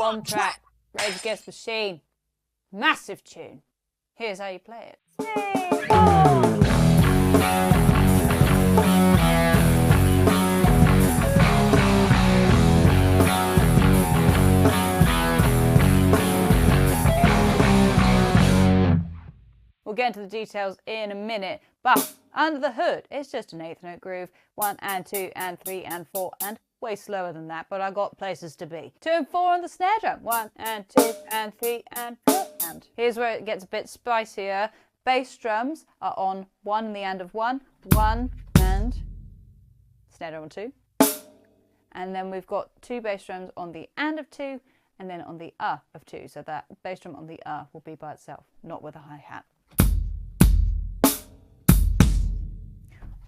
Bombtrack, Rage Against the Machine. Massive tune. Here's how you play it. Yay! We'll get into the details in a minute, but under the hood, it's just an eighth note groove. 1 and 2 and 3 and 4 and way slower than that, but I got places to be. 2 and 4 on the snare drum. 1 and 2 and 3 and 4 and. Here's where it gets a bit spicier. Bass drums are on 1 and the and of 1. 1 and snare drum on 2. And then we've got 2 bass drums on the and of 2 and then on the of 2. So that bass drum on the will be by itself, not with a hi-hat.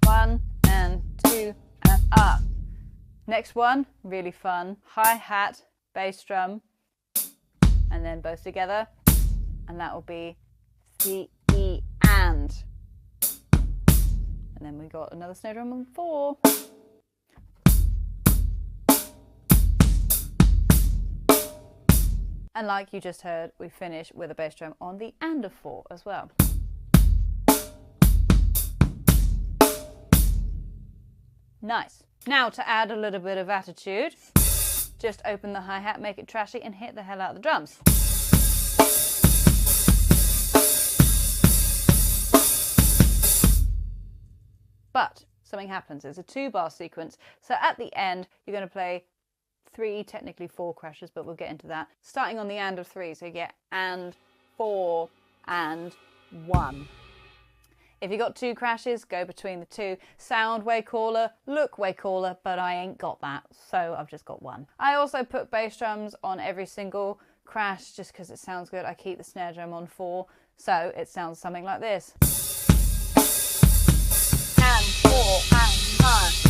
1 and 2 and Next one, really fun. Hi-hat, bass drum, and then both together. And that will be C, E, and. And then we got another snare drum on 4. And like you just heard, we finish with a bass drum on the and of 4 as well. Nice. Now to add a little bit of attitude, just open the hi-hat, make it trashy, and hit the hell out of the drums. But something happens. It's a 2-bar sequence. So at the end, you're going to play 3, technically 4 crashes, but we'll get into that. Starting on the and of 3, so you get and, 4, and 1. If you got 2 crashes, go between the 2. Sound way cooler, look way cooler, but I ain't got that, so I've just got 1. I also put bass drums on every single crash just because it sounds good. I keep the snare drum on 4, so it sounds something like this. And 4, and 9.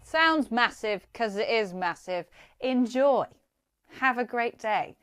Sounds massive because it is massive. Enjoy. Have a great day.